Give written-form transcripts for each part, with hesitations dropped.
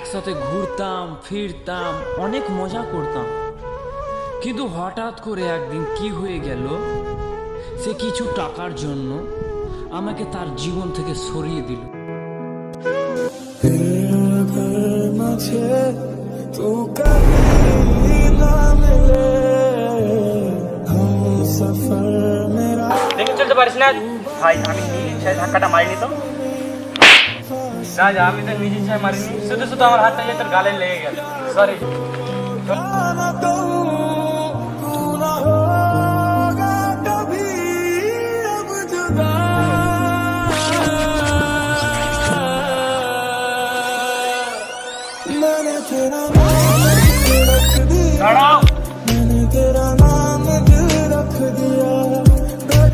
একসাথে ঘুরতাম ফিরতাম, অনেক মজা করতাম। কিন্তু হঠাৎ করে একদিন কি হয়ে গেল, সে কিছু টাকার জন্য আমাকে তার জীবন থেকে সরিয়ে দিল। দেখে চলতে পারিস না ভাই? আমি নিজের ইচ্ছায় ধাক্কাটা মারিনি তো। না আমি তো নিজের ইচ্ছায় মারিনি, শুধু শুধু আমার হাতটা তোর গালে লেগে গেল। সরি।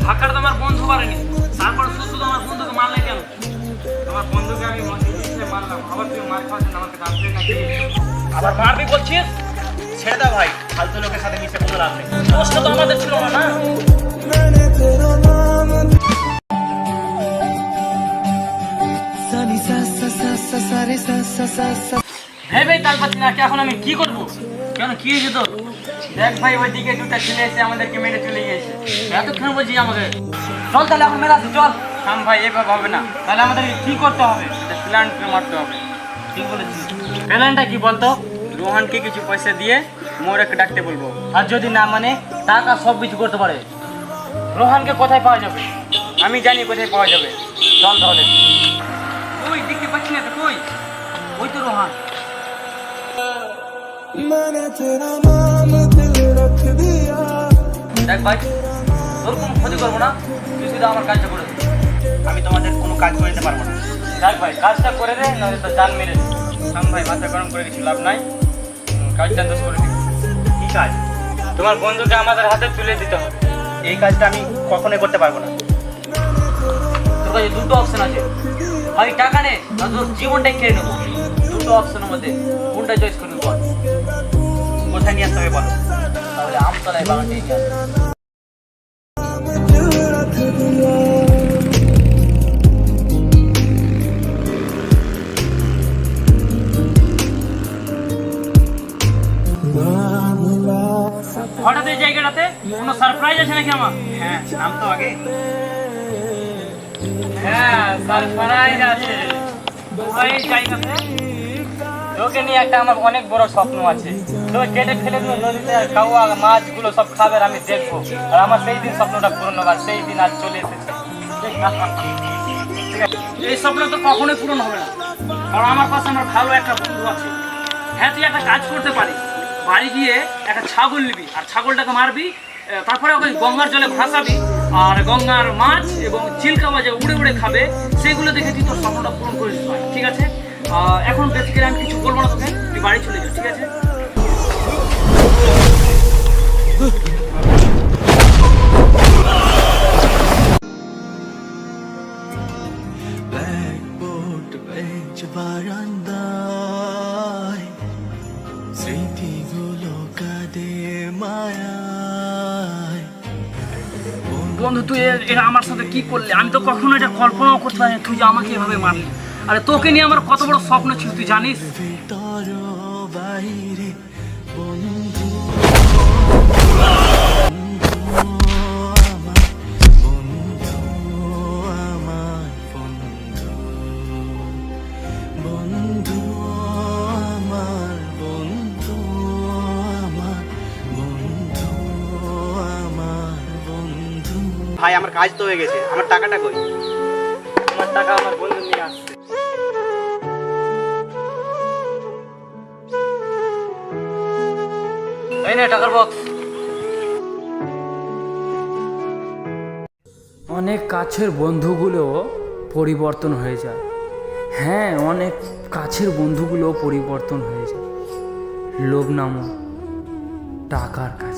ধাক্কাটা তোমার বন্ধু পারেনি, তারপর শুধু আমার বন্ধুকে মারলে কেন? আমার বন্ধুকে আমি মারলাম, আবার তুই মার খাওয়াচ্ছেন আমাকে, জানতে নাকি আবার মারবি বলছিস? ছেড়ে দাও ভাই, ফালতু লোকের সাথে মিশে কোনো লাভ নেই। দোষটা তো আমাদের ছিল না। ভেবেই তাল পাচ্ছি না এখন আমি কি করবো। কেন কি হয়েছে তোর? দেখ ভাই, ওই দিকে দুটা ছেলে এসে আমাদেরকে মেরে চলে গিয়েছে। এতক্ষণ বলছি আমাকে চল তাহলে এখন মেলাতে চল। থাম ভাই, এভাবে হবে না। তাহলে আমাদেরকে কি করতে হবে? প্ল্যান মারতে হবে। ঠিক বলেছিস। প্ল্যানটা কি বলতো? রোহানকে কিছু পয়সা দিয়ে মোরকে ডাকতে বলবো, আর যদি না মানে টাকা সব কিছু করতে পারে। রোহানকে কোথায় পাওয়া যাবে? আমি জানি কোথায় পাওয়া যাবে। চল তাহলে। ওই দেখতে পাচ্ছি না তো, কই? ওই তো রোহান। দেখ ভাই, তোর কোনো ক্ষতি করবো না, তুই শুধু আমার কাজটা করে দে। আমি তোমাদের কোনো কাজ করে দিতে পারবো না। দেখ ভাই, কাজটা করে দে, নাহলে তো জান মেরে দে। থাম ভাই, মাথা গরম করে কিছু লাভ নাই, কাজটা তো করে দিই। কি কাজ? তোমার বন্ধুকে আমাদের হাতে তুলে দিতে হবে। এই কাজটা আমি কখনোই করতে পারবো না। তোর কাছে দুটো অপশন আছে, হয় টাকা নে, না তোর জীবনটাই কেড়ে নেবো। দুটো অপশনের মধ্যে কোনটা চয়েস করবি বল? কোথায় নিয়ে আসতে হবে বলো? তাহলে আমতলায় বাগানটি নিয়ে আসবে। হঠাৎ এই জায়গাটাতে কোনো সারপ্রাইজ আছে নাকি আমার? হ্যাঁ, নাম তো আগে। হ্যাঁ, সারপ্রাইজ আছে। এই জায়গাতে তোকে নিয়ে একটা আমার অনেক বড় স্বপ্ন আছে। তোকে কেটে ফেলে দিল নদীতে, আর কাউয়া মাছগুলো সব খাবে, আমি দেখবো। আর আমার সেই দিন স্বপ্নটা পূরণ হবে, আর সেই দিন আজ চলে এসেছে। এই স্বপ্ন তো কখনোই পূরণ হবে না, কারণ আমার পাশে আমার ভালো একটা বন্ধু আছে। হ্যাঁ, তুই একটা কাজ করতে পারিস। বাড়ি গিয়ে একটা ছাগল নিবি, আর ছাগলটাকে মারবি, তারপরে ওকে গঙ্গার জলে ভাসাবি, আর গঙ্গার মাছ এবং চিল্কা মাছ উড়ে উড়ে খাবে। সেগুলো দেখে তুই তোর স্বপ্নটা পূরণ করিস। ঠিক আছে? এখন বেসিক্যালি আমি কিছু বলবো না তোকে, তুই বাড়ি চলে যা। ঠিক আছে? বন্ধু, তুই এটা আমার সাথে কি করলি? আমি তো কখনো এটা কল্পনাও করতে পারিনি তুই যে আমাকে এভাবে মারলি। আরে তোকে নিয়ে আমার কত বড় স্বপ্ন ছিল তুই জানিস? ভাই, আমার কাজ তো হয়ে গেছে, আমার টাকাটা কই? আমার টাকা আমার বন্ধু নিয়ে আসছে। এই নে টাকার বক্স। অনেক কাছের বন্ধুগুলো পরিবর্তন হয়ে যায়। হ্যাঁ, অনেক কাছের বন্ধুগুলো পরিবর্তন হয়ে যায় লোভ নামক টাকার কাছে।